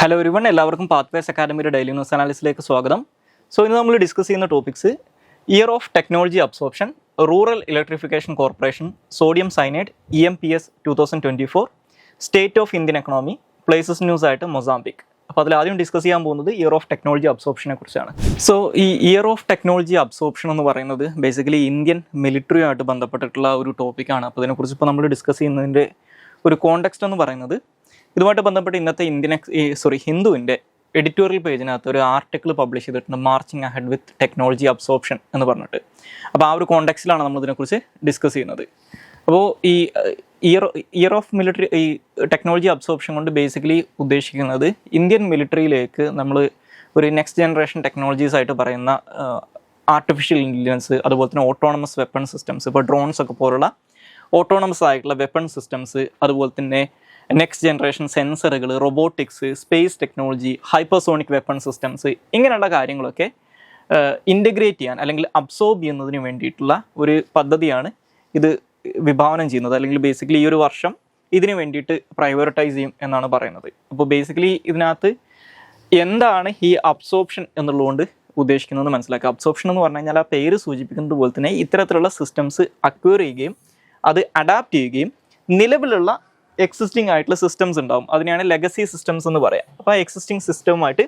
Hello everyone, എല്ലാവർക്കും pathways അക്കാഡമിയുടെ daily news അനാലിസിലേക്ക് സ്വാഗതം. ഇന്ന് നമ്മൾ ഡിസ്കസ് ചെയ്യുന്ന topics year of technology absorption, rural electrification corporation, sodium cyanide, EMPS 2024, state of Indian economy, places news ആയിട്ട് Mozambique. അപ്പോൾ അതിൽ ആദ്യം ഡിസ്കസ് ചെയ്യാൻ പോകുന്നത് ഇയർ ഓഫ് ടെക്നോളജി അബ്സോർപ്ഷനെ കുറിച്ചാണ്. ഈ ഇയർ ഓഫ് ടെക്നോളജി അബ്സോർപ്ഷൻ എന്ന് പറയുന്നത് ബേസിക്കലി ഇന്ത്യൻ മിലിറ്ററിയുമായിട്ട് ബന്ധപ്പെട്ടിട്ടുള്ള ഒരു ടോപ്പിക്കാണ്. അപ്പോൾ ഇതിനെക്കുറിച്ച് ഇപ്പോൾ നമ്മൾ ഡിസ്കസ് ചെയ്യുന്നതിൻ്റെ ഒരു കോണ്ടെക്സ്റ്റ് എന്ന് പറയുന്നത് ഇതുമായിട്ട് ബന്ധപ്പെട്ട് ഇന്നത്തെ ഹിന്ദുവിൻ്റെ എഡിറ്റോറിയൽ പേജിനകത്ത് ഒരു ആർട്ടിക്കിൾ പബ്ലിഷ് ചെയ്തിട്ടുണ്ട്, മാർച്ചിങ് അഹെഡ് വിത്ത് ടെക്നോളജി അബ്സോർപ്ഷൻ എന്ന് പറഞ്ഞിട്ട്. അപ്പോൾ ആ ഒരു കോണ്ടെക്സ്റ്റിലാണ് നമ്മൾ ഇതിനെക്കുറിച്ച് ഡിസ്കസ് ചെയ്യുന്നത്. അപ്പോൾ ഈ ഇയർ ഓഫ് മിലിറ്ററി ഈ ടെക്നോളജി അബ്സോർപ്ഷൻ കൊണ്ട് ബേസിക്കലി ഉദ്ദേശിക്കുന്നത് ഇന്ത്യൻ മിലിറ്ററിയിലേക്ക് നമ്മൾ ഒരു നെക്സ്റ്റ് ജനറേഷൻ ടെക്നോളജീസ് ആയിട്ട് പറയുന്ന ആർട്ടിഫിഷ്യൽ ഇൻ്റലിജൻസ്, അതുപോലെ തന്നെ ഓട്ടോണമസ് വെപ്പൺ സിസ്റ്റംസ്, ഇപ്പോൾ ഡ്രോൺസ് ഒക്കെ പോലുള്ള ഓട്ടോണമസ് ആയിട്ടുള്ള വെപ്പൺ സിസ്റ്റംസ്, അതുപോലെ തന്നെ നെക്സ്റ്റ് ജനറേഷൻ സെൻസറുകൾ, robotics, space technology, hypersonic weapon systems, ഇങ്ങനെയുള്ള കാര്യങ്ങളൊക്കെ ഇൻ്റഗ്രേറ്റ് ചെയ്യാൻ അല്ലെങ്കിൽ അബ്സോർബ് ചെയ്യുന്നതിന് വേണ്ടിയിട്ടുള്ള ഒരു പദ്ധതിയാണ് ഇത് വിഭാവനം ചെയ്യുന്നത്. അല്ലെങ്കിൽ ബേസിക്കലി ഈ ഒരു വർഷം ഇതിന് വേണ്ടിയിട്ട് പ്രയോറിറ്റൈസ് ചെയ്യും എന്നാണ് പറയുന്നത്. അപ്പോൾ ബേസിക്കലി ഇതിനകത്ത് എന്താണ് ഈ അബ്സോർപ്ഷൻ എന്നുള്ളതുകൊണ്ട് ഉദ്ദേശിക്കുന്നത് മനസ്സിലാക്കുക. അബ്സോർപ്ഷൻ എന്ന് പറഞ്ഞു കഴിഞ്ഞാൽ ആ പേര് സൂചിപ്പിക്കുന്നത് പോലെ തന്നെ ഇത്തരത്തിലുള്ള സിസ്റ്റംസ് അക്വയർ ചെയ്യുകയും അത് അഡാപ്റ്റ് ചെയ്യുകയും നിലവിലുള്ള എക്സിസ്റ്റിംഗ് ആയിട്ടുള്ള സിസ്റ്റംസ് ഉണ്ടാവും, അതിനെയാണ് ലെഗസി സിസ്റ്റംസ് എന്ന് പറയാം. അപ്പോൾ ആ എക്സിസ്റ്റിംഗ് സിസ്റ്റവുമായിട്ട്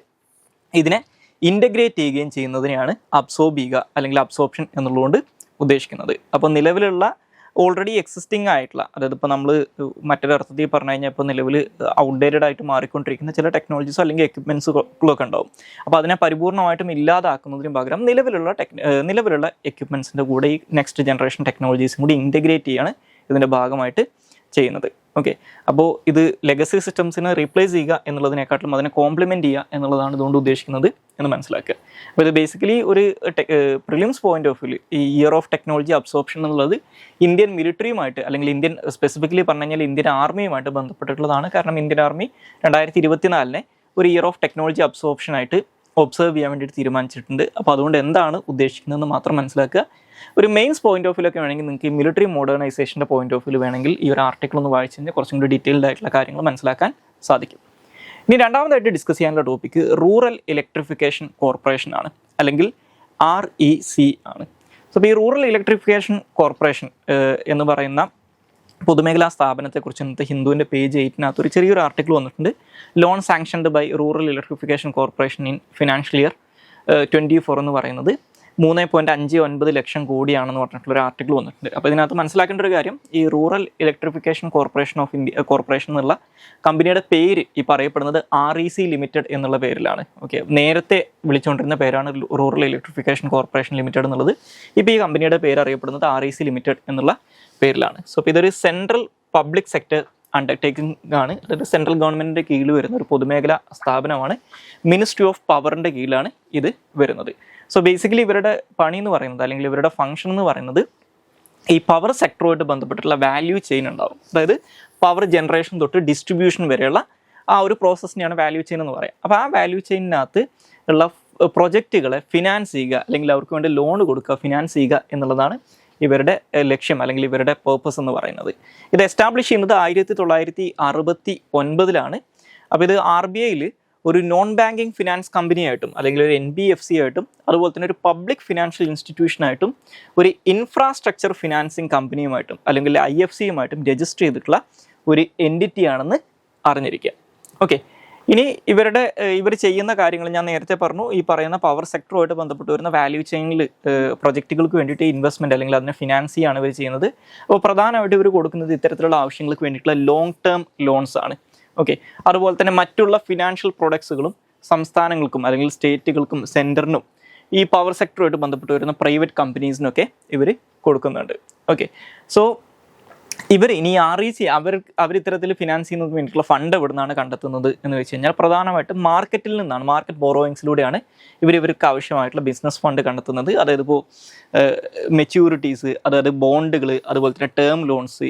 ഇതിനെ ഇൻ്റഗ്രേറ്റ് ചെയ്യുകയും ചെയ്യുന്നതിനെയാണ് അബ്സോർബ് ചെയ്യുക അല്ലെങ്കിൽ അബ്സോർപ്ഷൻ എന്നുള്ളതുകൊണ്ട് ഉദ്ദേശിക്കുന്നത്. അപ്പോൾ നിലവിലുള്ള ഓൾറെഡി എക്സിസ്റ്റിംഗ് ആയിട്ടുള്ള, അതായത് ഇപ്പോൾ നമ്മൾ മറ്റൊരർത്ഥത്തിൽ പറഞ്ഞു കഴിഞ്ഞാൽ ഇപ്പോൾ നിലവിൽ ഔട്ട്ഡേറ്റഡ് ആയിട്ട് മാറിക്കൊണ്ടിരിക്കുന്ന ചില ടെക്നോളജീസോ അല്ലെങ്കിൽ എക്യുപ്മെൻസുകളൊക്കെ ഉണ്ടാവും. അപ്പോൾ അതിനെ പരിപൂർണമായിട്ടും ഇല്ലാതാക്കുന്നതിന് പകരം നിലവിലുള്ള എക്യുപ്മെൻസിൻ്റെ കൂടെ ഈ നെക്സ്റ്റ് ജനറേഷൻ ടെക്നോളജീസും കൂടി ഇൻ്റഗ്രേറ്റ് ചെയ്യാണ് ഇതിൻ്റെ ഭാഗമായിട്ട് ചെയ്യുന്നത്. ഓക്കെ, അപ്പോൾ ഇത് ലെഗസി സിസ്റ്റംസിനെ റീപ്ലേസ് ചെയ്യുക എന്നുള്ളതിനെക്കാട്ടിലും അതിനെ കോംപ്ലിമെൻറ്റ് ചെയ്യുക എന്നുള്ളതാണ് ഇതുകൊണ്ട് ഉദ്ദേശിക്കുന്നത് എന്ന് മനസ്സിലാക്കുക. അപ്പോൾ ഇത് ബേസിക്കലി ഒരു പ്രിലിംസ് പോയിന്റ് ഓഫ് വ്യൂ ഈ ഇയർ ഓഫ് ടെക്നോളജി അബ്സോർപ്ഷൻ എന്നുള്ളത് ഇന്ത്യൻ മിലിറ്ററിയുമായിട്ട് അല്ലെങ്കിൽ ഇന്ത്യൻ സ്പെസിഫിക്കലി പറഞ്ഞു കഴിഞ്ഞാൽ ഇന്ത്യൻ ആർമിയുമായിട്ട് ബന്ധപ്പെട്ടിട്ടുള്ളതാണ്. കാരണം ഇന്ത്യൻ ആർമി 2024 ഒരു ഇയർ ഓഫ് ടെക്നോളജി അബ്സോർപ്ഷനായിട്ട് ഒബ്സർവ് ചെയ്യാൻ വേണ്ടിയിട്ട് തീരുമാനിച്ചിട്ടുണ്ട്. അപ്പോൾ അതുകൊണ്ട് എന്താണ് ഉദ്ദേശിക്കുന്നതെന്ന് മാത്രം മനസ്സിലാക്കുക. ഒരു മെയിൻസ് പോയിന്റ് ഓഫ് വ്യൂലൊക്കെ വേണമെങ്കിൽ നിങ്ങൾക്ക് ഈ മിലിറ്ററി മോഡേണൈസേഷൻ്റെ പോയിന്റ് ഓഫ് വ്യൂ വേണമെങ്കിൽ ഈ ഒരു ആർട്ടിക്കിൾ ഒന്ന് വായിച്ചു കഴിഞ്ഞാൽ കുറച്ചും കൂടി ഡീറ്റെയിൽഡ് ആയിട്ടുള്ള കാര്യങ്ങൾ മനസ്സിലാക്കാൻ സാധിക്കും. ഇനി രണ്ടാമതായിട്ട് ഡിസ്കസ് ചെയ്യാനുള്ള ടോപ്പിക്ക് റൂറൽ ഇലക്ട്രിഫിക്കേഷൻ കോർപ്പറേഷൻ ആണ്, അല്ലെങ്കിൽ REC ആണ്. അപ്പോൾ ഈ റൂറൽ ഇലക്ട്രിഫിക്കേഷൻ കോർപ്പറേഷൻ എന്ന് പറയുന്ന പൊതുമേഖലാ സ്ഥാപനത്തെക്കുറിച്ച് ഇന്നത്തെ ഹിന്ദുവിൻ്റെ പേജ് 8 ഒരു ചെറിയൊരു ആർട്ടിക്കിൾ വന്നിട്ടുണ്ട്. Loan sanctioned by rural electrification corporation in financial year 24 എന്ന് പറയുന്നത് 3.59 ലക്ഷം കോടിയാണെന്ന് പറഞ്ഞിട്ടുള്ളൊരു ആർട്ടിക്കിൾ വന്നിട്ടുണ്ട്. അപ്പോൾ ഇതിനകത്ത് മനസ്സിലാക്കേണ്ട ഒരു കാര്യം, ഈ rural electrification corporation of India corporation എന്നുള്ള കമ്പനിയുടെ പേര് ഈ പറയപ്പെടുന്നത് REC ലിമിറ്റഡ് എന്നുള്ള പേരിലാണ്. ഓക്കെ, നേരത്തെ വിളിച്ചുകൊണ്ടിരുന്ന പേരാണ് റൂറൽ ഇലക്ട്രിഫിക്കേഷൻ കോർപ്പറേഷൻ ലിമിറ്റഡ് എന്നുള്ളത്. ഇപ്പോൾ ഈ കമ്പനിയുടെ പേര് അറിയപ്പെടുന്നത് REC ലിമിറ്റഡ് എന്നുള്ള പേരിലാണ്. അപ്പോൾ ഇതൊരു സെൻട്രൽ പബ്ലിക് സെക്ടർ അണ്ടർടേക്കിംഗ് ആണ്. അതായത് സെൻട്രൽ ഗവൺമെൻറ്റിൻ്റെ കീഴിൽ വരുന്ന ഒരു പൊതുമേഖലാ സ്ഥാപനമാണ്. മിനിസ്ട്രി ഓഫ് പവറിൻ്റെ കീഴിലാണ് ഇത് വരുന്നത്. സോ ബേസിക്കലി ഇവരുടെ പണി എന്ന് പറയുന്നത് അല്ലെങ്കിൽ ഇവരുടെ ഫംഗ്ഷൻ എന്ന് പറയുന്നത് ഈ പവർ സെക്ടറുമായിട്ട് ബന്ധപ്പെട്ടിട്ടുള്ള വാല്യൂ ചെയിൻ ഉണ്ടാവും. അതായത് പവർ ജനറേഷൻ തൊട്ട് ഡിസ്ട്രിബ്യൂഷൻ വരെയുള്ള ആ ഒരു പ്രോസസ്സിനെയാണ് വാല്യൂ ചെയിൻ എന്ന് പറയുക. അപ്പോൾ ആ വാല്യൂ ചെയിനകത്ത് ഉള്ള പ്രൊജക്റ്റുകളെ ഫിനാൻസ് ചെയ്യുക അല്ലെങ്കിൽ അവർക്ക് വേണ്ടി ലോൺ കൊടുക്കുക, ഫിനാൻസ് ചെയ്യുക എന്നുള്ളതാണ് ഇവരുടെ ലക്ഷ്യം അല്ലെങ്കിൽ ഇവരുടെ പേർപ്പസ് എന്ന് പറയുന്നത്. ഇത് എസ്റ്റാബ്ലിഷ് ചെയ്യുന്നത് 1969 അപ്പോൾ ഇത് RBIയിൽ ഒരു നോൺ ബാങ്കിങ് ഫിനാൻസ് കമ്പനിയായിട്ടും അല്ലെങ്കിൽ ഒരു NBFC ആയിട്ടും അതുപോലെ തന്നെ ഒരു പബ്ലിക് ഫിനാൻഷ്യൽ ഇൻസ്റ്റിറ്റ്യൂഷനായിട്ടും ഒരു ഇൻഫ്രാസ്ട്രക്ചർ ഫിനാൻസിങ് കമ്പനിയുമായിട്ടും അല്ലെങ്കിൽ IFCയുമായിട്ടും രജിസ്റ്റർ ചെയ്തിട്ടുള്ള ഒരു എൻറ്റിറ്റി ആണെന്ന് അറിഞ്ഞിരിക്കുക. ഓക്കെ, ഇനി ഇവർ ചെയ്യുന്ന കാര്യങ്ങൾ ഞാൻ നേരത്തെ പറഞ്ഞു. ഈ പറയുന്ന പവർ സെക്ടറുമായിട്ട് ബന്ധപ്പെട്ട് വരുന്ന വാല്യൂ ചെയിനിൽ പ്രൊജക്റ്റുകൾക്ക് വേണ്ടിയിട്ട് ഇൻവെസ്റ്റ്മെൻറ്റ് അല്ലെങ്കിൽ അതിനെ ഫിനാൻസ് ചെയ്യാണ് ഇവർ ചെയ്യുന്നത്. അപ്പോൾ പ്രധാനമായിട്ട് ഇവർ കൊടുക്കുന്നത് ഇത്തരത്തിലുള്ള ആവശ്യങ്ങൾക്ക് വേണ്ടിയിട്ടുള്ള ലോങ് ടേം ലോൺസ് ആണ്. ഓക്കെ, അതുപോലെ തന്നെ മറ്റുള്ള ഫിനാൻഷ്യൽ പ്രൊഡക്ട്സുകളും സംസ്ഥാനങ്ങൾക്കും അല്ലെങ്കിൽ സ്റ്റേറ്റുകൾക്കും സെൻറ്ററിനും ഈ പവർ സെക്ടറുമായിട്ട് ബന്ധപ്പെട്ട് വരുന്ന പ്രൈവറ്റ് കമ്പനീസിനൊക്കെ ഇവർ കൊടുക്കുന്നുണ്ട്. ഓക്കെ, സോ ഇനി REC അവർ ഇത്തരത്തിൽ ഫിനാൻസ് ചെയ്യുന്നതിന് വേണ്ടിയിട്ടുള്ള ഫണ്ട് എവിടെ നിന്നാണ് കണ്ടെത്തുന്നത് എന്ന് വെച്ച് കഴിഞ്ഞാൽ പ്രധാനമായിട്ടും മാർക്കറ്റിൽ നിന്നാണ്, മാർക്കറ്റ് ബോറോയിങ്സിലൂടെയാണ് ഇവർക്ക് ആവശ്യമായിട്ടുള്ള ബിസിനസ് ഫണ്ട് കണ്ടെത്തുന്നത്. അതായത് ഇപ്പോൾ മെച്യൂരിറ്റീസ്, അതായത് ബോണ്ടുകൾ, അതുപോലെ തന്നെ ടേം ലോൺസ്,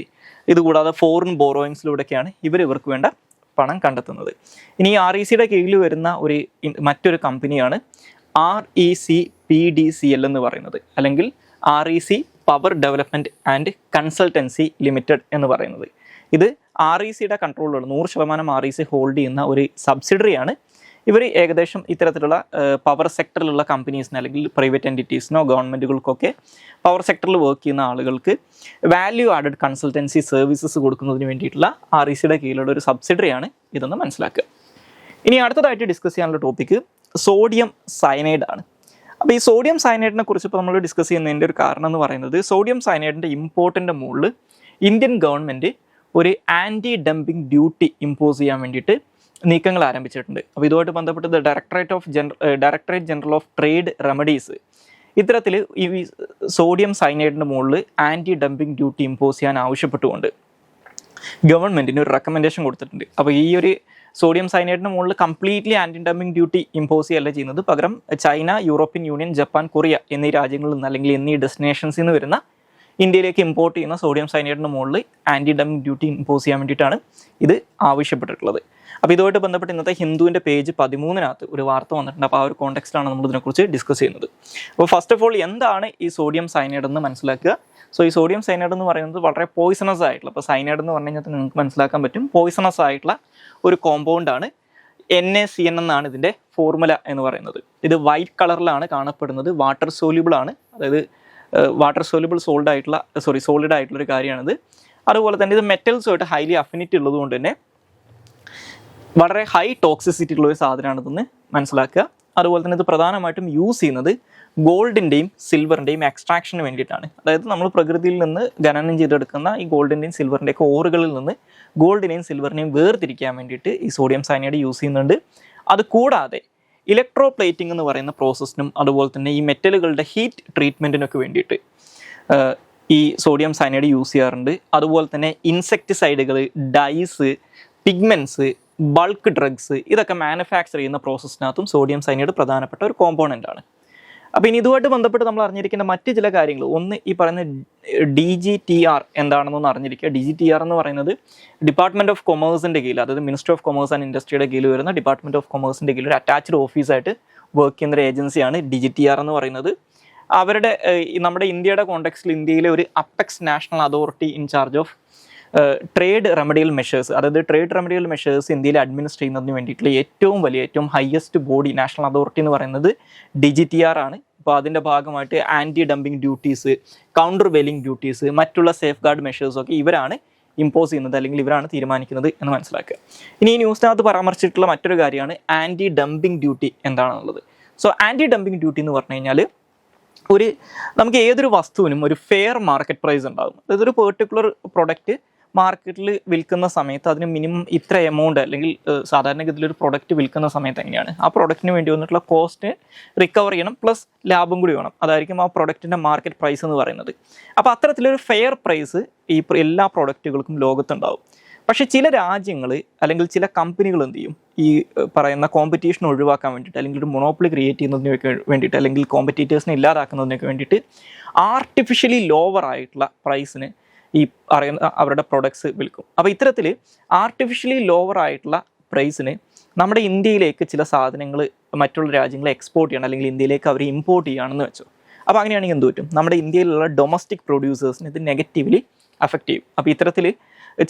ഇതുകൂടാതെ ഫോറിൻ ബോറോയിങ്സിലൂടെയൊക്കെയാണ് ഇവർക്ക് വേണ്ട പണം കണ്ടെത്തുന്നത്. ഇനി RECയുടെ കീഴിൽ വരുന്ന മറ്റൊരു കമ്പനിയാണ് RECPDCL എന്ന് പറയുന്നത്, അല്ലെങ്കിൽ REC power development and consultancy limited എന്ന് പറയുന്നത്. ഇത് RECയുടെ കൺട്രോളിലുള്ള 100% REC ഹോൾഡ് ചെയ്യുന്ന ഒരു സബ്സിഡറിയാണ്. ഇവർ ഏകദേശം ഇത്തരത്തിലുള്ള പവർ സെക്ടറിലുള്ള കമ്പനീസിന് അല്ലെങ്കിൽ പ്രൈവറ്റ് എൻറ്റിറ്റീസിനോ ഗവൺമെൻറ്റുകൾക്കൊക്കെ പവർ സെക്ടറിൽ വർക്ക് ചെയ്യുന്ന ആളുകൾക്ക് വാല്യൂ ആഡഡ് കൺസൾട്ടൻസി സർവീസസ് കൊടുക്കുന്നതിന് വേണ്ടിയിട്ടുള്ള RECയുടെ കീഴിലുള്ള ഒരു സബ്സിഡറിയാണ് ഇതെന്ന് മനസ്സിലാക്കുക. ഇനി അടുത്തതായിട്ട് ഡിസ്കസ് ചെയ്യാനുള്ള ടോപ്പിക്ക് സോഡിയം സയനൈഡ് ആണ്. അപ്പോൾ ഈ സോഡിയം സയനൈഡിനെ കുറിച്ച് ഇപ്പോൾ നമ്മൾ ഡിസ്കസ് ചെയ്യുന്നതിൻ്റെ ഒരു കാരണം എന്ന് പറയുന്നത് സോഡിയം സയനൈഡിൻ്റെ ഇമ്പോർട്ടിൻ്റെ മുകളിൽ ഇന്ത്യൻ ഗവൺമെൻറ് ഒരു ആൻറ്റി ഡംപിങ് ഡ്യൂട്ടി ഇമ്പോസ് ചെയ്യാൻ വേണ്ടിയിട്ട് നീക്കങ്ങൾ ആരംഭിച്ചിട്ടുണ്ട്. അപ്പോൾ ഇതുമായിട്ട് ബന്ധപ്പെട്ട് directorate general of trade remedies ഇത്തരത്തിൽ ഈ സോഡിയം സയനൈഡിൻ്റെ മുകളിൽ ആൻറ്റി ഡംപിങ് ഡ്യൂട്ടി ഇമ്പോസ് ചെയ്യാൻ ആവശ്യപ്പെട്ടുകൊണ്ട് ഗവൺമെൻറ്റിന് ഒരു റെക്കമെൻഡേഷൻ കൊടുത്തിട്ടുണ്ട്. അപ്പോൾ ഈ ഒരു സോഡിയം സയനൈഡിന് മുകളിൽ completely anti dumping duty impose ചെയ്യല്ല ചെയ്യുന്നത്, പകരം China, European Union, Japan, Korea എന്നീ രാജ്യങ്ങളിൽ നിന്ന് അല്ലെങ്കിൽ എന്നീ ഡെസ്റ്റിനേഷൻസിൽ നിന്ന് വരുന്ന ഇന്ത്യയിലേക്ക് ഇമ്പോർട്ട് ചെയ്യുന്ന സോഡിയം സയനൈഡിന് മുകളിൽ ആൻറ്റി ഡംപിങ് ഡ്യൂട്ടി ഇമ്പോസ് ചെയ്യാൻ വേണ്ടിയിട്ടാണ് ഇത് ആവശ്യപ്പെട്ടിട്ടുള്ളത്. അപ്പോൾ ഇതുമായിട്ട് ബന്ധപ്പെട്ട് ഇന്നത്തെ ഹിന്ദുവിൻ്റെ പേജ് 13 ഒരു വാർത്ത വന്നിട്ടുണ്ട്. അപ്പോൾ ആ ഒരു കോണ്ടെക്സ്റ്റിലാണ് നമ്മൾ ഇതിനെക്കുറിച്ച് ഡിസ്കസ് ചെയ്യുന്നത്. അപ്പോൾ ഫസ്റ്റ് ഓഫ് ഓൾ എന്താണ് ഈ സോഡിയം സയനൈഡ് എന്ന് മനസ്സിലാക്കുക. സോ ഈ സോഡിയം സയനൈഡ് എന്ന് പറയുന്നത് വളരെ പോയിസണസ് ആയിട്ടുള്ള, അപ്പോൾ സയനൈഡ് എന്ന് പറഞ്ഞു കഴിഞ്ഞാൽ നിങ്ങൾക്ക് മനസ്സിലാക്കാൻ പറ്റും, പോയിസണസ് ആയിട്ടുള്ള ഒരു കോമ്പൗണ്ടാണ്. NaCN എന്നാണ് ഇതിൻ്റെ ഫോർമുല എന്ന് പറയുന്നത്. ഇത് വൈറ്റ് കളറിലാണ് കാണപ്പെടുന്നത്, വാട്ടർ സോല്യൂബിൾ ആണ്, അതായത് വാട്ടർ സോല്യൂബിൾ സോളിഡ് ആയിട്ടുള്ളൊരു കാര്യമാണിത്. അതുപോലെ തന്നെ ഇത് മെറ്റൽസുമായിട്ട് ഹൈലി അഫിനിറ്റി ഉള്ളതുകൊണ്ട് തന്നെ വളരെ ഹൈ ടോക്സിസിറ്റി ഉള്ള ഒരു സാധനമാണിതെന്ന് മനസ്സിലാക്കുക. അതുപോലെ തന്നെ ഇത് പ്രധാനമായിട്ടും യൂസ് ചെയ്യുന്നത് ഗോൾഡിൻ്റെയും സിൽവറിൻ്റെയും എക്സ്ട്രാക്ഷന് വേണ്ടിയിട്ടാണ്. അതായത് നമ്മൾ പ്രകൃതിയിൽ നിന്ന് ഖനനം ചെയ്തെടുക്കുന്ന ഈ ഗോൾഡിൻ്റെയും സിൽവറിൻ്റെയൊക്കെ ഓറുകളിൽ നിന്ന് ഗോൾഡിനെയും സിൽവറിനെയും വേർതിരിക്കാൻ വേണ്ടിയിട്ട് ഈ സോഡിയം സയനൈഡ് യൂസ് ചെയ്യുന്നുണ്ട്. അതുകൂടാതെ ഇലക്ട്രോ പ്ലേറ്റിംഗ് എന്ന് പറയുന്ന പ്രോസസ്സിനും അതുപോലെ തന്നെ ഈ മെറ്റലുകളുടെ ഹീറ്റ് ട്രീറ്റ്മെൻറ്റിനൊക്കെ വേണ്ടിയിട്ട് ഈ സോഡിയം സയനൈഡ് യൂസ് ചെയ്യാറുണ്ട്. അതുപോലെ തന്നെ ഇൻസെക്ടിസൈഡുകൾ, ഡൈസ്, പിഗ്മെൻറ്റ്സ്, ബൾക്ക് ഡ്രഗ്സ് ഇതൊക്കെ മാനുഫാക്ചർ ചെയ്യുന്ന പ്രോസസ്സിനകത്തും സോഡിയം സയനൈഡ് പ്രധാനപ്പെട്ട ഒരു കോമ്പോണൻ്റ് ആണ്. അപ്പോൾ ഇനി ഇതുമായിട്ട് ബന്ധപ്പെട്ട് നമ്മൾ അറിഞ്ഞിരിക്കേണ്ട മറ്റ് ചില കാര്യങ്ങൾ, ഒന്ന് ഈ പറയുന്ന DGTR എന്താണെന്നൊന്ന് അറിഞ്ഞിരിക്കുക. DGTR എന്ന് പറയുന്നത് ഡിപ്പാർട്ട്മെൻറ്റ് ഓഫ് കൊമേഴ്സിൻ്റെ കീഴിൽ, അതായത് മിനിസ്ട്രി ഓഫ് കൊമേഴ്സ് ആൻഡ് ഇൻഡസ്ട്രിയുടെ കീഴിൽ വരുന്ന ഡിപ്പാർട്ട്മെൻറ്റ് ഓഫ് കൊമേഴ്സിൻ്റെ കീഴിൽ ഒരു അറ്റാച്ച്ഡ് ഓഫീസായിട്ട് വർക്ക് ചെയ്യുന്ന ഒരു ഏജൻസിയാണ് DGTR എന്ന് പറയുന്നത്. അവരുടെ നമ്മുടെ ഇന്ത്യയുടെ കോണ്ടെക്സ്റ്റിൽ ഇന്ത്യയിലെ ഒരു apex national authority in charge of trade remedial measures, അതായത് ട്രേഡ് റെമഡിയൽ മെഷേഴ്സ് ഇന്ത്യയിൽ അഡ്മിനിസ്റ്റർ ചെയ്യുന്നതിന് വേണ്ടിയിട്ടുള്ള ഏറ്റവും ഹയസ്റ്റ് ബോഡി നാഷണൽ അതോറിറ്റി എന്ന് പറയുന്നത് DGTR ആണ്. അപ്പോൾ അതിൻ്റെ ഭാഗമായിട്ട് anti dumping duties, countervailing duties, മറ്റുള്ള സേഫ് ഗാർഡ് മെഷേഴ്സൊക്കെ ഇവരാണ് ഇമ്പോസ് ചെയ്യുന്നത് അല്ലെങ്കിൽ ഇവരാണ് തീരുമാനിക്കുന്നത് എന്ന് മനസ്സിലാക്കുക. ഇനി ഈ ന്യൂസിനകത്ത് പരാമർശിച്ചിട്ടുള്ള മറ്റൊരു കാര്യമാണ് ആൻറ്റി ഡംപിങ് ഡ്യൂട്ടി എന്താണെന്നുള്ളത്. സോ ആൻറ്റി ഡംപിങ് ഡ്യൂട്ടി എന്ന് പറഞ്ഞു കഴിഞ്ഞാൽ നമുക്ക് ഏതൊരു വസ്തുവിനും ഒരു ഫെയർ മാർക്കറ്റ് പ്രൈസ് ഉണ്ടാകും. അതായത് ഒരു പെർട്ടിക്കുലർ പ്രൊഡക്റ്റ് മാർക്കറ്റിൽ വിൽക്കുന്ന സമയത്ത് അതിന് മിനിമം ഇത്ര എമൗണ്ട്, അല്ലെങ്കിൽ സാധാരണഗതിയിൽ ഒരു പ്രൊഡക്റ്റ് വിൽക്കുന്ന സമയത്ത് എങ്ങനെയാണ് ആ പ്രൊഡക്റ്റിന് വേണ്ടി വന്നിട്ടുള്ള കോസ്റ്റ് റിക്കവർ ചെയ്യണം, പ്ലസ് ലാഭം കൂടി വേണം. അതായിരിക്കും ആ പ്രൊഡക്റ്റിൻ്റെ മാർക്കറ്റ് പ്രൈസ് എന്ന് പറയുന്നത്. അപ്പോൾ അത്തരത്തിലൊരു ഫെയർ പ്രൈസ് ഈ എല്ലാ പ്രൊഡക്റ്റുകൾക്കും ലോകത്തുണ്ടാവും. പക്ഷേ ചില രാജ്യങ്ങൾ അല്ലെങ്കിൽ ചില കമ്പനികൾ എന്ത് ചെയ്യും, ഈ പറയുന്ന കോമ്പറ്റീഷൻ ഒഴിവാക്കാൻ വേണ്ടിയിട്ട് അല്ലെങ്കിൽ ഒരു മൊണോപ്പൊളി ക്രിയേറ്റ് ചെയ്യുന്നതിനൊക്കെ വേണ്ടിയിട്ട് അല്ലെങ്കിൽ കോമ്പറ്റീറ്റേഴ്സിനെ ഇല്ലാതാക്കുന്നതിനൊക്കെ വേണ്ടിയിട്ട് ആർട്ടിഫിഷ്യലി ലോവർ ആയിട്ടുള്ള പ്രൈസിന് ഈ അവരുടെ പ്രൊഡക്ട്സ് വിൽക്കും. അപ്പോൾ ഇത്തരത്തിൽ ആർട്ടിഫിഷ്യലി ലോവർ ആയിട്ടുള്ള പ്രൈസിന് നമ്മുടെ ഇന്ത്യയിലേക്ക് ചില സാധനങ്ങൾ മറ്റുള്ള രാജ്യങ്ങളെ എക്സ്പോർട്ട് ചെയ്യണം അല്ലെങ്കിൽ ഇന്ത്യയിലേക്ക് അവർ ഇമ്പോർട്ട് ചെയ്യുകയാണെന്ന് വെച്ചോ. അപ്പോൾ അങ്ങനെയാണെങ്കിൽ എന്ത് പറ്റും, നമ്മുടെ ഇന്ത്യയിലുള്ള ഡൊമസ്റ്റിക് പ്രൊഡ്യൂസേഴ്സിന് ഇത് നെഗറ്റീവ്ലി അഫക്റ്റ് ചെയ്യും. അപ്പോൾ ഇത്തരത്തിൽ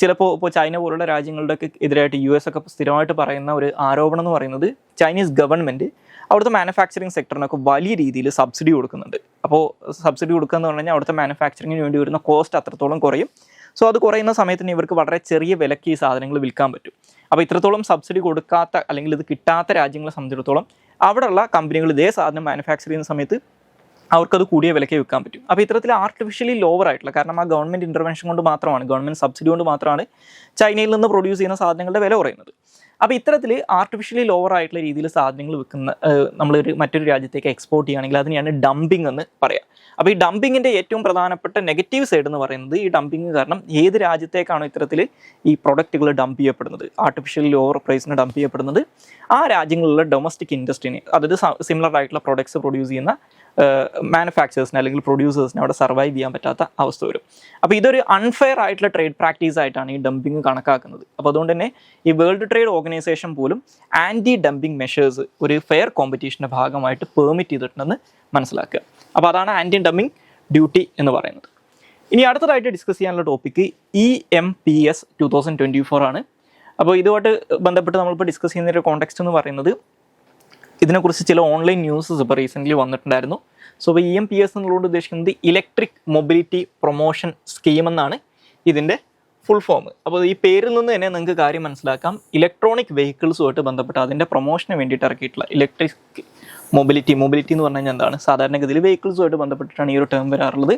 ചിലപ്പോൾ ചൈന പോലുള്ള രാജ്യങ്ങളുടെയൊക്കെ എതിരായിട്ട് US ഒക്കെ സ്ഥിരമായിട്ട് പറയുന്ന ഒരു ആരോപണം എന്ന് പറയുന്നത് ചൈനീസ് ഗവൺമെൻറ് അവിടുത്തെ മാനുഫാക്ചറിങ് സെക്ടറിനൊക്കെ വലിയ രീതിയിൽ സബ്സിഡി കൊടുക്കുന്നുണ്ട്. അപ്പോൾ സബ്സിഡി കൊടുക്കുക എന്ന് പറഞ്ഞു കഴിഞ്ഞാൽ അവിടുത്തെ മാനുഫാക്ചറിങ്ങിന് വേണ്ടി വരുന്ന കോസ്റ്റ് അത്രത്തോളം കുറയും. സോ അത് കുറയുന്ന സമയത്തിന് ഇവർക്ക് വളരെ ചെറിയ വിലയ്ക്ക് ഈ സാധനങ്ങൾ വിൽക്കാൻ പറ്റും. അപ്പോൾ ഇത്രത്തോളം സബ്സിഡി കൊടുക്കാത്ത അല്ലെങ്കിൽ ഇത് കിട്ടാത്ത രാജ്യങ്ങളെ സംബന്ധിച്ചിടത്തോളം അവിടെയുള്ള കമ്പനികൾ ഇതേ സാധനം മാനുഫാക്ചർ ചെയ്യുന്ന സമയത്ത് അവർക്കത് കൂടിയ വിലയ്ക്ക് വിൽക്കാൻ പറ്റും. അപ്പോൾ ഇത്തരത്തിൽ ആർട്ടിഫിഷ്യലി ലോവർ ആയിട്ടുള്ള, കാരണം ആ ഗവൺമെൻറ് ഇൻ്റർവെൻഷൻ കൊണ്ട് മാത്രമാണ്, ഗവൺമെൻറ് സബ്സിഡി കൊണ്ട് മാത്രമാണ് ചൈനയിൽ നിന്ന് പ്രൊഡ്യൂസ് ചെയ്യുന്ന സാധനങ്ങളുടെ വില കുറയുന്നത്. അപ്പോൾ ഇത്തരത്തിൽ ആർട്ടിഫിഷ്യലി ലോവർ ആയിട്ടുള്ള രീതിയിൽ സാധനങ്ങൾ വിൽക്കുന്ന മറ്റൊരു രാജ്യത്തേക്ക് എക്സ്പോർട്ട് ചെയ്യുകയാണെങ്കിൽ അതിനെയാണ് ഡംപിങ് എന്ന് പറയാം. അപ്പോൾ ഈ ഡംപിങ്ങിൻ്റെ ഏറ്റവും പ്രധാനപ്പെട്ട നെഗറ്റീവ് സൈഡ് എന്ന് പറയുന്നത് ഈ ഡംപിങ് കാരണം ഏത് രാജ്യത്തേക്കാണോ ഇത്തരത്തിൽ ഈ പ്രൊഡക്റ്റുകൾ ഡംപ് ചെയ്യപ്പെടുന്നത്, ആർട്ടിഫിഷ്യലി ലോവർ പ്രൈസിന് ഡംപ് ചെയ്യപ്പെടുന്നത്, ആ രാജ്യങ്ങളിലുള്ള ഡൊമസ്റ്റിക് ഇൻഡസ്ട്രീനെ, അതായത് സിമിലർ ആയിട്ടുള്ള പ്രൊഡക്ട്സ് പ്രൊഡ്യൂസ് ചെയ്യുന്ന മാനുഫാക്ചേഴ്സിന് അല്ലെങ്കിൽ പ്രൊഡ്യൂസേഴ്സിന് അവിടെ സർവൈവ് ചെയ്യാൻ പറ്റാത്ത അവസ്ഥ വരും. അപ്പോൾ ഇതൊരു അൺഫെയർ ആയിട്ടുള്ള ട്രേഡ് പ്രാക്ടീസ് ആയിട്ടാണ് ഈ ഡംപിങ് കണക്കാക്കുന്നത്. അപ്പോൾ അതുകൊണ്ട് തന്നെ ഈ വേൾഡ് ട്രേഡ് ഓർഗനൈസേഷൻ പോലും ആൻറ്റി ഡംപിങ് മെഷേഴ്സ് ഒരു ഫെയർ കോമ്പറ്റീഷൻ്റെ ഭാഗമായിട്ട് പെർമിറ്റ് ചെയ്തിട്ടുണ്ടെന്ന് മനസ്സിലാക്കുക. അപ്പോൾ അതാണ് ആൻറ്റി ഡംപിങ് ഡ്യൂട്ടി എന്ന് പറയുന്നത്. ഇനി അടുത്തതായിട്ട് ഡിസ്കസ് ചെയ്യാനുള്ള ടോപ്പിക്ക് EMPS 2024 ആണ്. അപ്പോൾ ഇതുമായിട്ട് ബന്ധപ്പെട്ട് നമ്മളിപ്പോൾ ഡിസ്കസ് ചെയ്യുന്ന ഒരു കോണ്ടെക്സ്റ്റ് എന്ന് പറയുന്നത് ഇതിനെക്കുറിച്ച് ചില ഓൺലൈൻ ന്യൂസസ് ഇപ്പോൾ റീസെൻ്റ്ലി വന്നിട്ടുണ്ടായിരുന്നു. സോ ഇപ്പോൾ EMPS എന്നുള്ളത് ഉദ്ദേശിക്കുന്നത് ഇലക്ട്രിക് മൊബിലിറ്റി പ്രൊമോഷൻ സ്കീം എന്നാണ് ഇതിൻ്റെ ഫുൾ ഫോം. അപ്പോൾ ഈ പേരിൽ നിന്ന് തന്നെ നിങ്ങൾക്ക് കാര്യം മനസ്സിലാക്കാം, ഇലക്ട്രോണിക് വെഹിക്കിൾസുമായിട്ട് ബന്ധപ്പെട്ട് അതിൻ്റെ പ്രൊമോഷന് വേണ്ടിയിട്ട് ഇറക്കിയിട്ടുള്ള ഇലക്ട്രിക് മൊബിലിറ്റി എന്ന് പറഞ്ഞു കഴിഞ്ഞാൽ എന്താണ്, സാധാരണഗതിയിൽ വെഹിക്കിൾസുമായിട്ട് ബന്ധപ്പെട്ടിട്ടാണ് ഈ ഒരു ടേം വരാറുള്ളത്.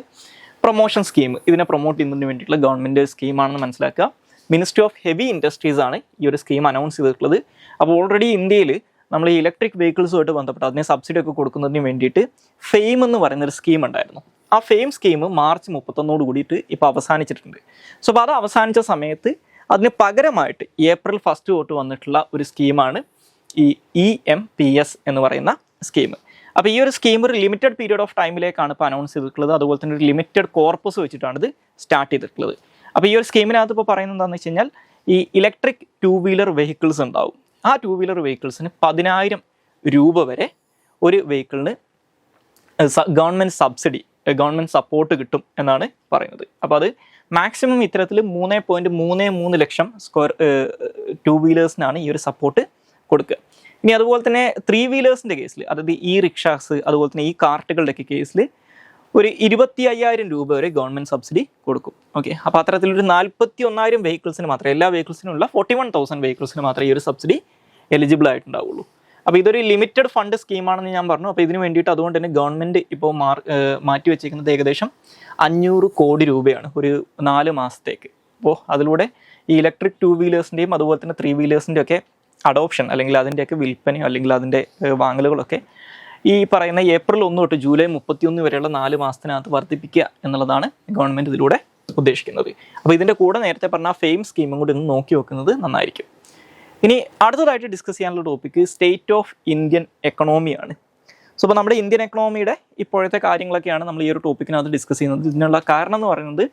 പ്രൊമോഷൻ സ്കീം, ഇതിനെ പ്രൊമോട്ട് ചെയ്യുന്നതിന് വേണ്ടിയിട്ടുള്ള ഗവൺമെൻറ് സ്കീമാണെന്ന് മനസ്സിലാക്കുക. മിനിസ്ട്രി ഓഫ് ഹെവി ഇൻഡസ്ട്രീസ് ആണ് ഈ ഒരു സ്കീം അനൗൺസ് ചെയ്തിട്ടുള്ളത്. അപ്പോൾ ഓൾറെഡി ഇന്ത്യയിൽ നമ്മൾ ഈ ഇലക്ട്രിക് വെഹിക്കിൾസുമായിട്ട് ബന്ധപ്പെട്ട് അതിനെ സബ്സിഡി ഒക്കെ കൊടുക്കുന്നതിന് വേണ്ടിയിട്ട് ഫെയിം എന്ന് പറയുന്നൊരു സ്കീം ഉണ്ടായിരുന്നു. ആ ഫെയിം സ്കീം March 31 കൂടിയിട്ട് ഇപ്പോൾ അവസാനിച്ചിട്ടുണ്ട്. സോ അപ്പോൾ അത് അവസാനിച്ച സമയത്ത് അതിന് പകരമായിട്ട് April 1 തൊട്ട് വന്നിട്ടുള്ള ഒരു സ്കീമാണ് ഈ EMPS എന്ന് പറയുന്ന സ്കീം. അപ്പോൾ ഈ ഒരു സ്കീം ഒരു ലിമിറ്റഡ് പീരീഡ് ഓഫ് ടൈമിലേക്കാണ് ഇപ്പോൾ അനൗൺസ് ചെയ്തിട്ടുള്ളത്. അതുപോലെ തന്നെ ഒരു ലിമിറ്റഡ് കോർപ്പസ് വെച്ചിട്ടാണ് ഇത് സ്റ്റാർട്ട് ചെയ്തിട്ടുള്ളത്. അപ്പോൾ ഈ ഒരു സ്കീമിനകത്ത് ഇപ്പോൾ പറയുന്നത് എന്താണെന്ന് വെച്ച് കഴിഞ്ഞാൽ ഈ ഇലക്ട്രിക് 2-വീലർ വെഹിക്കിൾസ് ഉണ്ടാവും. ആ 2-വീലർ വെഹിക്കിൾസിന് 10,000 രൂപ വരെ ഒരു വെഹിക്കിളിന് ഗവൺമെൻറ് സപ്പോർട്ട് കിട്ടും എന്നാണ് പറയുന്നത്. അപ്പോൾ അത് മാക്സിമം ഇത്തരത്തിൽ 3.33 ലക്ഷം സ്ക്വയർ 2-വീലേഴ്സിനാണ് ഈ ഒരു സപ്പോർട്ട് കൊടുക്കുക. ഇനി അതുപോലെ തന്നെ 3-വീലേഴ്സിൻ്റെ കേസിൽ, അതായത് റിക്ഷാസ് അതുപോലെ തന്നെ കാർട്ടുകളുടെയൊക്കെ കേസിൽ ഒരു 25,000 രൂപ വരെ ഗവൺമെൻറ് സബ്സിഡി കൊടുക്കും. ഓക്കെ, അപ്പോൾ അത്തരത്തിലൊരു 41,000 വെഹിക്കിൾസിന് മാത്രമേ, എല്ലാ വെഹിക്കിൾസിനുള്ള 41,000 വെഹിക്കിൾസിന് മാത്രമേ ഈ ഒരു സബ്സിഡി എലിജിബിൾ ആയിട്ടുണ്ടാവുള്ളൂ. അപ്പോൾ ഇതൊരു ലിമിറ്റഡ് ഫണ്ട് സ്കീമാണെന്ന് ഞാൻ പറഞ്ഞു. അപ്പോൾ ഇതിന് വേണ്ടിയിട്ട് അതുകൊണ്ട് തന്നെ ഗവൺമെൻറ് ഇപ്പോൾ മാറ്റി വെച്ചിരിക്കുന്നത് ഏകദേശം 500 കോടി രൂപയാണ് ഒരു 4 മാസത്തേക്ക്. അപ്പോൾ അതിലൂടെ ഈ ഇലക്ട്രിക് 2-വീലേഴ്സിൻ്റെയും അതുപോലെ തന്നെ 3-വീലേഴ്സിൻ്റെ ഒക്കെ അഡോപ്ഷൻ അല്ലെങ്കിൽ അതിൻ്റെയൊക്കെ വിൽപ്പനയോ അല്ലെങ്കിൽ അതിൻ്റെ വാങ്ങലുകളൊക്കെ ഈ പറയുന്ന April 1 തൊട്ട് July 31 വരെയുള്ള 4 മാസത്തിനകത്ത് വർദ്ധിപ്പിക്കുക എന്നുള്ളതാണ് ഗവൺമെൻറ് ഇതിലൂടെ ഉദ്ദേശിക്കുന്നത്. അപ്പോൾ ഇതിൻ്റെ കൂടെ നേരത്തെ പറഞ്ഞ ഫെയിം സ്കീമും കൂടി ഒന്ന് നോക്കി വെക്കുന്നത് നന്നായിരിക്കും. ഇനി അടുത്തതായിട്ട് ഡിസ്കസ് ചെയ്യാനുള്ള ടോപ്പിക്ക് സ്റ്റേറ്റ് ഓഫ് ഇന്ത്യൻ എക്കണോമിയാണ്. സോ അപ്പോൾ നമ്മുടെ ഇന്ത്യൻ എക്കണോമിയുടെ ഇപ്പോഴത്തെ കാര്യങ്ങളൊക്കെയാണ് നമ്മൾ ഈ ഒരു ടോപ്പിക്കിനകത്ത് ഡിസ്കസ് ചെയ്യുന്നത്. ഇതിനുള്ള കാരണം എന്ന് പറയുന്നത്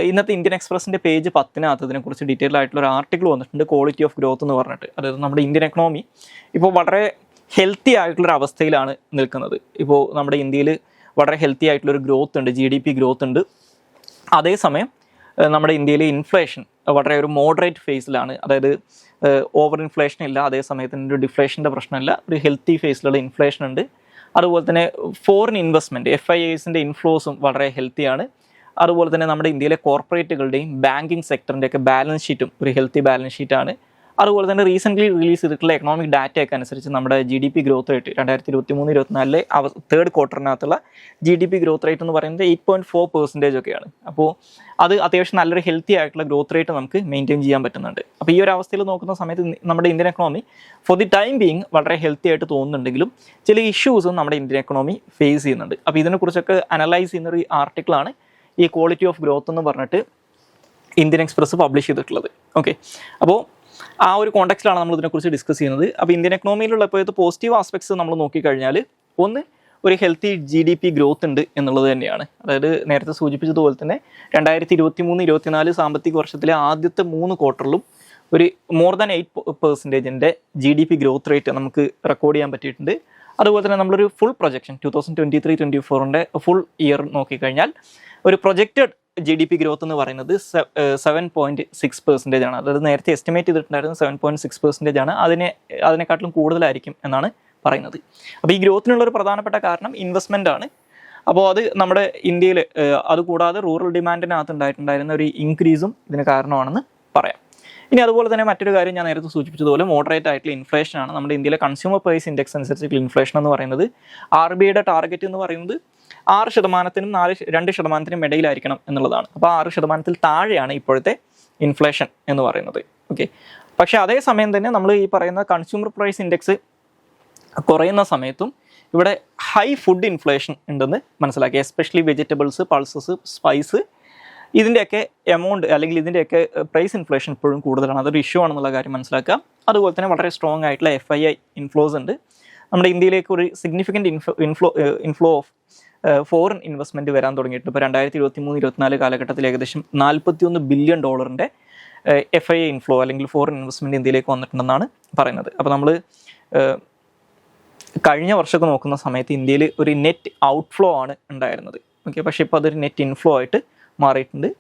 ഇന്നത്തെ ഇന്ത്യൻ എക്സ്പ്രസിൻ്റെ പേജ് 10 ഇതിനെക്കുറിച്ച് ഡീറ്റെയിൽ ആയിട്ടുള്ള ഒരു ആർട്ടിക്കിൾ വന്നിട്ടുണ്ട്, ക്വാളിറ്റി ഓഫ് ഗ്രോത്ത് എന്ന് പറഞ്ഞിട്ട്. അതായത് നമ്മുടെ ഇന്ത്യൻ എക്കണോമി ഇപ്പോൾ വളരെ ഹെൽത്തി ആയിട്ടുള്ളൊരു അവസ്ഥയിലാണ് നിൽക്കുന്നത്. ഇപ്പോൾ നമ്മുടെ ഇന്ത്യയിൽ വളരെ ഹെൽത്തി ആയിട്ടുള്ളൊരു ഗ്രോത്ത് ഉണ്ട്, GDP ഗ്രോത്ത് ഉണ്ട്. അതേസമയം നമ്മുടെ ഇന്ത്യയിലെ ഇൻഫ്ലേഷൻ വളരെ ഒരു മോഡറേറ്റ് ഫേസിലാണ്. അതായത് ഓവർ ഇൻഫ്ലേഷൻ ഇല്ല, അതേസമയത്തിന് ഒരു ഡിഫ്ലേഷൻ്റെ പ്രശ്നമില്ല, ഒരു ഹെൽത്തി ഫേസിലുള്ള ഇൻഫ്ലേഷൻ ഉണ്ട്. അതുപോലെ തന്നെ ഫോറിൻ ഇൻവെസ്റ്റ്മെൻറ്റ് FIIസിൻ്റെ ഇൻഫ്ലോസും വളരെ ഹെൽത്തിയാണ്. അതുപോലെ തന്നെ നമ്മുടെ ഇന്ത്യയിലെ കോർപ്പറേറ്റുകളുടെയും ബാങ്കിങ് സെക്ടറിൻ്റെയൊക്കെ ബാലൻസ് ഷീറ്റും ഒരു ഹെൽത്തി ബാലൻസ് ഷീറ്റാണ്. അതുപോലെ തന്നെ റീസെൻ്റ്ലി റിലീസ് ചെയ്തിട്ടുള്ള എക്കണോമിക് ഡാറ്റയൊക്കെ അനുസരിച്ച് നമ്മുടെ GDP ഗ്രോത്ത് റേറ്റ് 2023-24 തേർഡ് ക്വാർട്ടറിനകത്തുള്ള GDP ഗ്രോത്ത് റേറ്റ് എന്ന് പറയുന്നത് 8.4% ഒക്കെയാണ്. അപ്പോൾ അത് അത്യാവശ്യം നല്ലൊരു ഹെൽത്തി ആയിട്ടുള്ള ഗ്രോത്ത് റേറ്റ് നമുക്ക് മെയിൻറ്റെയിൻ ചെയ്യാൻ പറ്റുന്നുണ്ട്. അപ്പോൾ ഈ ഒരു അവസ്ഥയിൽ നോക്കുന്ന സമയത്ത് നമ്മുടെ Indian economy for the time being വളരെ ഹെൽത്തി ആയിട്ട് തോന്നുന്നുണ്ടെങ്കിലും ചില ഇഷ്യൂസും നമ്മുടെ ഇന്ത്യൻ എക്കണോമി ഫേസ് ചെയ്യുന്നുണ്ട്. അപ്പോൾ ഇതിനെക്കുറിച്ചൊക്കെ അനലൈസ് ചെയ്യുന്നൊരു ആർട്ടിക്കിളാണ് ഈ ക്വാളിറ്റി ഓഫ് ഗ്രോത്ത് എന്ന് പറഞ്ഞിട്ട് ഇന്ത്യൻ എക്സ്പ്രസ് പബ്ലിഷ് ചെയ്തിട്ടുള്ളത്. ഓക്കെ, അപ്പോൾ ആ ഒരു കോണ്ടെക്സ്റ്റിലാണ് നമ്മൾ ഇതിനെക്കുറിച്ച് ഡിസ്കസ് ചെയ്യുന്നത്. അപ്പോൾ ഇന്ത്യൻ എക്കണോമിയിലുള്ള ഇപ്പോഴത്തെ പോസിറ്റീവ് ആസ്പെക്ട്സ് നമ്മൾ നോക്കിക്കഴിഞ്ഞാൽ ഒന്ന് ഒരു ഹെൽത്തി GDP ഗ്രോത്ത് ഉണ്ട് എന്നുള്ളത് തന്നെയാണ്. അതായത് നേരത്തെ സൂചിപ്പിച്ചതുപോലെ തന്നെ 2023-24 സാമ്പത്തിക വർഷത്തിലെ ആദ്യത്തെ 3 ക്വാർട്ടറിലും ഒരു more than 8% GDP growth rate നമുക്ക് റെക്കോർഡ് ചെയ്യാൻ പറ്റിയിട്ടുണ്ട്. അതുപോലെ തന്നെ നമ്മളൊരു ഫുൾ പ്രൊജക്ഷൻ 2023-24 ഫുൾ ഇയർ നോക്കിക്കഴിഞ്ഞാൽ ഒരു പ്രൊജക്റ്റഡ് GDP ഗ്രോത്ത് എന്ന് പറയുന്നത് 7.6% ആണ്. അതായത് നേരത്തെ എസ്റ്റിമേറ്റ് ചെയ്തിട്ടുണ്ടായിരുന്നത് 7.6% ആണ്. അതിനെക്കാട്ടിലും കൂടുതലായിരിക്കും എന്നാണ് പറയുന്നത്. അപ്പോൾ ഈ ഗ്രോത്തിനുള്ളൊരു പ്രധാനപ്പെട്ട കാരണം ഇൻവെസ്റ്റ്മെൻ്റ് ആണ്. അപ്പോൾ അത് നമ്മുടെ ഇന്ത്യയിൽ അതുകൂടാതെ റൂറൽ ഡിമാൻഡിനകത്ത് ഉണ്ടായിട്ടുണ്ടായിരുന്ന ഒരു ഇൻക്രീസും ഇതിന് കാരണമാണെന്ന് പറയാം. ഇനി അതുപോലെ തന്നെ മറ്റൊരു കാര്യം ഞാൻ നേരത്തെ സൂചിപ്പിച്ചതുപോലെ മോഡറേറ്റ് ആയിട്ടുള്ള ഇൻഫ്ലേഷനാണ്. നമ്മുടെ ഇന്ത്യയിലെ കൺസ്യൂമർ പ്രൈസ് ഇൻഡെക്സ് അനുസരിച്ചിട്ടുള്ള ഇൻഫ്ലേഷൻ എന്ന് പറയുന്നത് RBIയുടെ ടാർഗറ്റ് എന്ന് പറയുന്നത് 6%-നും 2%-നും ഇടയിലായിരിക്കണം എന്നുള്ളതാണ്. അപ്പോൾ 6% താഴെയാണ് ഇപ്പോഴത്തെ ഇൻഫ്ലേഷൻ എന്ന് പറയുന്നത്. ഓക്കെ, പക്ഷേ അതേസമയം തന്നെ നമ്മൾ ഈ പറയുന്ന കൺസ്യൂമർ പ്രൈസ് ഇൻഡെക്സ് കുറയുന്ന സമയത്തും ഇവിടെ ഹൈ ഫുഡ് ഇൻഫ്ലേഷൻ ഉണ്ടെന്ന് മനസ്സിലാക്കി. എസ്പെഷ്യലി വെജിറ്റബിൾസ്, പൾസസ്, സ്പൈസ്, ഇതിൻ്റെയൊക്കെ എമൗണ്ട് അല്ലെങ്കിൽ ഇതിൻ്റെയൊക്കെ പ്രൈസ് ഇൻഫ്ലേഷൻ ഇപ്പോഴും കൂടുതലാണ്. അതൊരു ഇഷ്യൂ ആണെന്നുള്ള കാര്യം മനസ്സിലാക്കുക. അതുപോലെ തന്നെ വളരെ സ്ട്രോങ് ആയിട്ടുള്ള FII ഇൻഫ്ലോസ് ഉണ്ട്. നമ്മുടെ ഇന്ത്യയിലേക്ക് ഒരു significant inflow of foreign investment വരാൻ തുടങ്ങിയിട്ടുണ്ട്. ഇപ്പോൾ 2023-24 കാലഘട്ടത്തിൽ ഏകദേശം $41 ബില്യൺ FII ഇൻഫ്ലോ അല്ലെങ്കിൽ ഫോറിൻ ഇൻവെസ്റ്റ്മെൻറ്റ് ഇന്ത്യയിലേക്ക് വന്നിട്ടുണ്ടെന്നാണ് പറയുന്നത്. അപ്പോൾ നമ്മൾ കഴിഞ്ഞ വർഷമൊക്കെ നോക്കുന്ന സമയത്ത് ഇന്ത്യയിൽ ഒരു നെറ്റ് ഔട്ട്ഫ്ലോ ആണ് ഉണ്ടായിരുന്നത്. ഓക്കെ, പക്ഷേ ഇപ്പോൾ അതൊരു നെറ്റ് ഇൻഫ്ലോ ആയിട്ട് മാറിയിട്ടുണ്ട്.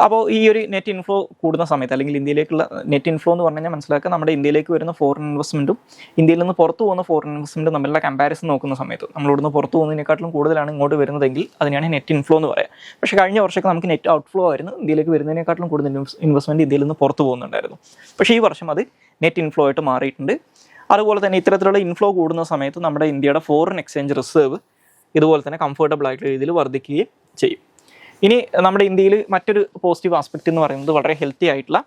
അപ്പോൾ ഈ ഒരു നെറ്റ് ഇൻഫ്ലോ കൂടുന്ന സമയത്ത് അല്ലെങ്കിൽ ഇന്ത്യയിലേക്കുള്ള നെറ്റ് ഇൻഫ്ലോ എന്ന് പറഞ്ഞു കഴിഞ്ഞാൽ മനസ്സിലാക്കുക നമ്മുടെ ഇന്ത്യയിലേക്ക് വരുന്ന ഫോറിൻ ഇൻവെസ്റ്റ്മെൻറ്റും ഇന്ത്യയിൽ നിന്ന് പുറത്തു പോകുന്ന ഫോറിൻ ഇൻവെസ്റ്റ്മെൻറ്റും തമ്മിലുള്ള കമ്പാരിസൺ നോക്കുന്ന സമയത്ത് നമ്മളിവിടുന്ന് പുറത്തു പോകുന്നതിനെക്കാട്ടിലും കൂടുതലാണ് ഇങ്ങോട്ട് വരുന്നതെങ്കിൽ അതിനാണ് നെറ്റ് ഇൻഫ്ലോ എന്ന് പറയുക. പക്ഷേ കഴിഞ്ഞ വർഷമൊക്കെ നമുക്ക് നെറ്റ് ഔട്ട്ഫ്ലോ ആയിരുന്നു, ഇന്ത്യയിലേക്ക് വരുന്നതിനെക്കാട്ടിലും കൂടുതൽ ഇൻവെസ്റ്റ്മെൻറ്റ് ഇന്ത്യയിൽ നിന്ന് പുറത്തു പോകുന്നുണ്ടായിരുന്നു. പക്ഷേ ഈ വർഷം അത് നെറ്റ് ഇൻഫ്ലോ ആയിട്ട് മാറിയിട്ടുണ്ട്. അതുപോലെ തന്നെ ഇത്തരത്തിലുള്ള ഇൻഫ്ലോ കൂടുന്ന സമയത്ത് നമ്മുടെ ഇന്ത്യയുടെ ഫോറിൻ എക്സ്ചേഞ്ച് റിസർവ് ഇതുപോലെ തന്നെ കംഫർട്ടബിൾ ആയിട്ടുള്ള രീതിയിൽ വർദ്ധിക്കുകയും ചെയ്യും. ഇനി നമ്മുടെ ഇന്ത്യയിൽ മറ്റൊരു പോസിറ്റീവ് ആസ്പെക്റ്റ് എന്ന് പറയുന്നത് വളരെ ഹെൽത്തി ആയിട്ടുള്ള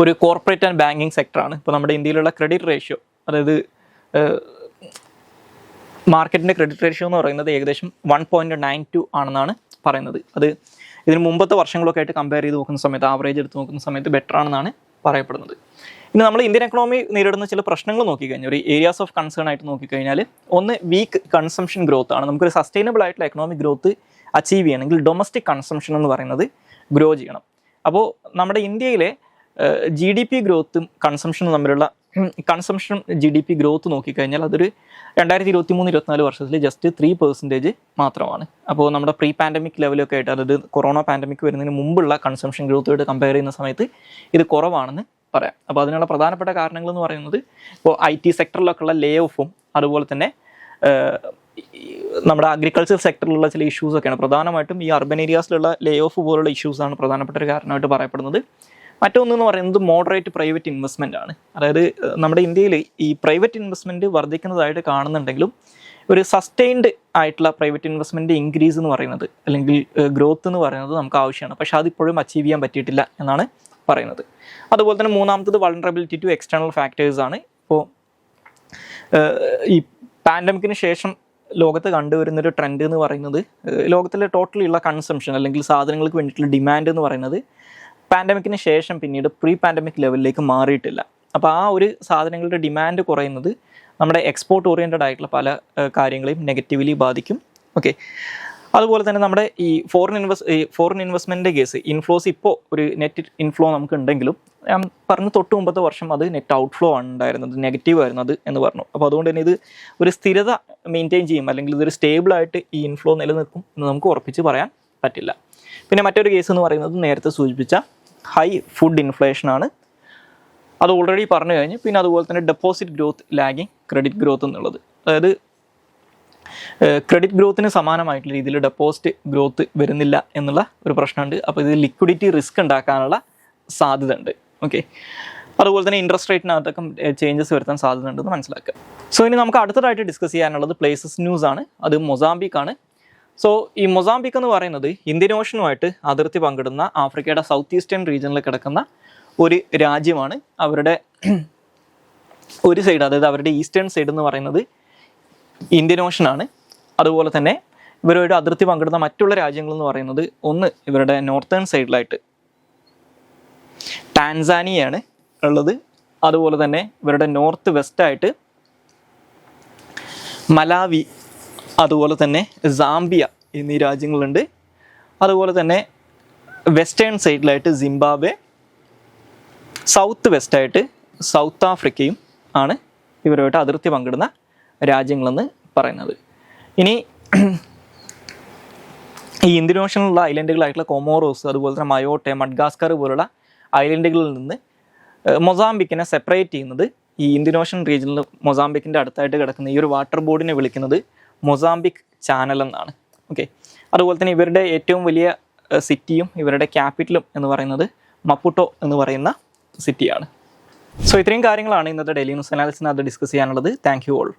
ഒരു കോർപ്പറേറ്റ് ആൻഡ് ബാങ്കിങ് സെക്ടറാണ്. ഇപ്പോൾ നമ്മുടെ ഇന്ത്യയിലുള്ള ക്രെഡിറ്റ് റേഷ്യോ, അതായത് മാർക്കറ്റിൻ്റെ ക്രെഡിറ്റ് റേഷ്യോ എന്ന് പറയുന്നത് ഏകദേശം 1.92 ആണെന്നാണ് പറയുന്നത്. അത് ഇതിന് മുമ്പത്തെ വർഷങ്ങളൊക്കെ ആയിട്ട് കമ്പയർ ചെയ്ത് നോക്കുന്ന സമയത്ത്, ആവറേജ് എടുത്ത് നോക്കുന്ന സമയത്ത് ബെറ്റർ ആണെന്നാണ് പറയപ്പെടുന്നത്. ഇനി നമ്മൾ ഇന്ത്യൻ എക്കണോമി നേരിടുന്ന ചില പ്രശ്നങ്ങൾ നോക്കിക്കഴിഞ്ഞാൽ, ഒരു ഏരിയാസ് ഓഫ് കൺസേൺ ആയിട്ട് നോക്കിക്കഴിഞ്ഞാൽ, ഒന്ന് വീക്ക് കൺസംഷൻ ഗ്രോത്ത് ആണ്. നമുക്കൊരു സസ്റ്റൈനബിൾ ആയിട്ടുള്ള എക്കണോമിക് ഗ്രോത്ത് അച്ചീവ് ചെയ്യണമെങ്കിൽ ഡൊമസ്റ്റിക് കൺസംഷൻ എന്ന് പറയുന്നത് ഗ്രോ ചെയ്യണം. അപ്പോൾ നമ്മുടെ ഇന്ത്യയിലെ GDP ഗ്രോത്തും കൺസംഷനും തമ്മിലുള്ള കൺസംഷൻ GDP ഗ്രോത്ത് നോക്കിക്കഴിഞ്ഞാൽ അതൊരു 2023-24 വർഷത്തിൽ ജസ്റ്റ് 3% മാത്രമാണ്. അപ്പോൾ നമ്മുടെ പ്രീ പാൻഡമിക് ലെവലൊക്കെ ആയിട്ട്, അതായത് കൊറോണ പാൻഡമിക് വരുന്നതിന് മുമ്പുള്ള കൺസംഷൻ ഗ്രോത്തുമായിട്ട് കമ്പയർ ചെയ്യുന്ന സമയത്ത് ഇത് കുറവാണെന്ന് പറയാം. അപ്പോൾ അതിനുള്ള പ്രധാനപ്പെട്ട കാരണങ്ങൾ എന്ന് പറയുന്നത് ഇപ്പോൾ IT സെക്ടറിലൊക്കെയുള്ള ലേ ഓഫും അതുപോലെ തന്നെ നമ്മുടെ അഗ്രികൾച്ചർ സെക്ടറിലുള്ള ചില ഇഷ്യൂസൊക്കെയാണ്. പ്രധാനമായിട്ടും ഈ അർബൻ ഏരിയാസിലുള്ള ലേ ഓഫ് പോലുള്ള ഇഷ്യൂസാണ് പ്രധാനപ്പെട്ട ഒരു കാരണമായിട്ട് പറയപ്പെടുന്നത്. മറ്റൊന്നെന്ന് പറയുന്നത് മോഡറേറ്റ് പ്രൈവറ്റ് ഇൻവെസ്റ്റ്മെൻ്റ് ആണ്. അതായത് നമ്മുടെ ഇന്ത്യയിൽ ഈ പ്രൈവറ്റ് ഇൻവെസ്റ്റ്മെൻറ്റ് വർദ്ധിക്കുന്നതായിട്ട് കാണുന്നുണ്ടെങ്കിലും ഒരു സസ്റ്റെയിൻഡ് ആയിട്ടുള്ള പ്രൈവറ്റ് ഇൻവെസ്റ്റ്മെൻറ്റ് ഇൻക്രീസ് എന്ന് പറയുന്നത് അല്ലെങ്കിൽ ഗ്രോത്ത് എന്ന് പറയുന്നത് നമുക്ക് ആവശ്യമാണ്. പക്ഷേ അതിപ്പോഴും അച്ചീവ് ചെയ്യാൻ പറ്റിയിട്ടില്ല എന്നാണ് പറയുന്നത്. അതുപോലെ തന്നെ മൂന്നാമത്തത് വൾണറബിലിറ്റി ടു എക്സ്റ്റേണൽ ഫാക്ടേഴ്സ് ആണ്. ഇപ്പോൾ ഈ പാൻഡമിക്കിന് ശേഷം ലോകത്ത് കണ്ടുവരുന്നൊരു ട്രെൻഡ് എന്ന് പറയുന്നത്, ലോകത്തിലെ ടോട്ടലുള്ള കൺസംഷൻ അല്ലെങ്കിൽ സാധനങ്ങൾക്ക് വേണ്ടിയിട്ടുള്ള ഡിമാൻഡ് എന്ന് പറയുന്നത് പാൻഡമിക്കിന് ശേഷം പിന്നീട് പ്രീ പാൻഡമിക് ലെവലിലേക്ക് മാറിയിട്ടില്ല. അപ്പോൾ ആ ഒരു സാധനങ്ങളുടെ ഡിമാൻഡ് കുറയുന്നത് നമ്മുടെ എക്സ്പോർട്ട് ഓറിയൻറ്റഡ് ആയിട്ടുള്ള പല കാര്യങ്ങളെയും നെഗറ്റീവ്ലി ബാധിക്കും. ഓക്കെ, അതുപോലെ തന്നെ നമ്മുടെ ഈ ഫോറിൻ ഇൻവെസ്റ്റ്മെൻറ്റിൻ്റെ കേസ് ഇൻഫ്ലോസ് ഇപ്പോൾ ഒരു നെറ്റ് ഇൻഫ്ലോ നമുക്ക് ഉണ്ടെങ്കിലും ഞാൻ പറഞ്ഞു തൊട്ട് മുമ്പത്തെ വർഷം അത് നെറ്റ് ഔട്ട്ഫ്ലോ ആണ് ഉണ്ടായിരുന്നത്, നെഗറ്റീവ് ആയിരുന്നു അത് എന്ന് പറഞ്ഞു. അപ്പോൾ അതുകൊണ്ട് തന്നെ ഇത് ഒരു സ്ഥിരത മെയിൻറ്റെയിൻ ചെയ്യും അല്ലെങ്കിൽ ഇതൊരു സ്റ്റേബിളായിട്ട് ഈ ഇൻഫ്ലോ നിലനിൽക്കും എന്ന് നമുക്ക് ഉറപ്പിച്ച് പറയാൻ പറ്റില്ല. പിന്നെ മറ്റൊരു കേസ് എന്ന് പറയുന്നത് നേരത്തെ സൂചിപ്പിച്ച ഹൈ ഫുഡ് ഇൻഫ്ലേഷനാണ്. അത് ഓൾറെഡി പറഞ്ഞു കഴിഞ്ഞ്. പിന്നെ അതുപോലെ തന്നെ deposit growth lagging credit growth എന്നുള്ളത്, അതായത് ക്രെഡിറ്റ് ഗ്രോത്തിന് സമാനമായിട്ടുള്ള രീതിയിൽ ഡെപ്പോസിറ്റ് ഗ്രോത്ത് വരുന്നില്ല എന്നുള്ള ഒരു പ്രശ്നമുണ്ട്. അപ്പോൾ ഇത് ലിക്വിഡിറ്റി റിസ്ക് ഉണ്ടാക്കാനുള്ള സാധ്യത ഉണ്ട്. ഓക്കെ, അതുപോലെ തന്നെ ഇൻട്രസ്റ്റ് റേറ്റിനകത്തൊക്കെ ചേഞ്ചസ് വരുത്താൻ സാധ്യത ഉണ്ടെന്ന് മനസ്സിലാക്കുക. സോ ഇനി നമുക്ക് അടുത്തതായിട്ട് ഡിസ്കസ് ചെയ്യാനുള്ളത് പ്ലേസസ് ന്യൂസ് ആണ്. അത് മൊസാംബിക്കാണ്. സോ ഈ മൊസാംബിക്ക് എന്ന് പറയുന്നത് ഇന്ത്യൻ ഓഷനുമായിട്ട് അതിർത്തി പങ്കിടുന്ന ആഫ്രിക്കയുടെ സൗത്ത് ഈസ്റ്റേൺ റീജിയനിൽ കിടക്കുന്ന ഒരു രാജ്യമാണ്. അവരുടെ ഒരു സൈഡ്, അതായത് അവരുടെ ഈസ്റ്റേൺ സൈഡ് എന്ന് പറയുന്നത് ഇന്ത്യൻ ഓഷനാണ്. അതുപോലെ തന്നെ ഇവരുമായിട്ട് അതിർത്തി പങ്കിടുന്ന മറ്റുള്ള രാജ്യങ്ങൾ എന്ന് പറയുന്നത്, ഒന്ന് ഇവരുടെ നോർത്തേൺ സൈഡിലായിട്ട് ടാൻസാനിയാണ് ഉള്ളത്. അതുപോലെ തന്നെ ഇവരുടെ നോർത്ത് വെസ്റ്റായിട്ട് മലാവി, അതുപോലെ തന്നെ സാംബിയ എന്നീ രാജ്യങ്ങളുണ്ട്. അതുപോലെ തന്നെ വെസ്റ്റേൺ സൈഡിലായിട്ട് സിംബാബ്വെ, സൗത്ത് വെസ്റ്റായിട്ട് സൗത്ത് ആഫ്രിക്കയും ആണ് ഇവരുമായിട്ട് അതിർത്തി പങ്കിടുന്ന രാജ്യങ്ങളെന്ന് പറയുന്നത്. ഇനി ഈ ഇന്ത്യൻ ഓഷനിലുള്ള ഐലൻഡുകളായിട്ടുള്ള കൊമോറോസ്, അതുപോലെ തന്നെ മയോട്ടെ, മഡ്ഗാസ്കർ പോലുള്ള ഐലൻഡുകളിൽ നിന്ന് മൊസാംബിക്കിനെ സെപ്പറേറ്റ് ചെയ്യുന്നത് ഈ ഇന്ത്യൻ ഓഷൻ റീജിയനിൽ മൊസാംബിക്കിൻ്റെ അടുത്തായിട്ട് കിടക്കുന്ന ഈ ഒരു വാട്ടർ ബോഡിനെ വിളിക്കുന്നത് മൊസാംബിക് ചാനൽ എന്നാണ്. ഓക്കെ, അതുപോലെ തന്നെ ഇവരുടെ ഏറ്റവും വലിയ സിറ്റിയും ഇവരുടെ ക്യാപിറ്റലും എന്ന് പറയുന്നത് മപ്പുട്ടോ എന്ന് പറയുന്ന സിറ്റിയാണ്. സോ ഇത്രയും കാര്യങ്ങളാണ് ഇന്നത്തെ ഡെയിലി ന്യൂസ് അനാലിസിനകത്ത് ഡിസ്കസ് ചെയ്യാനുള്ളത്. Thank you all.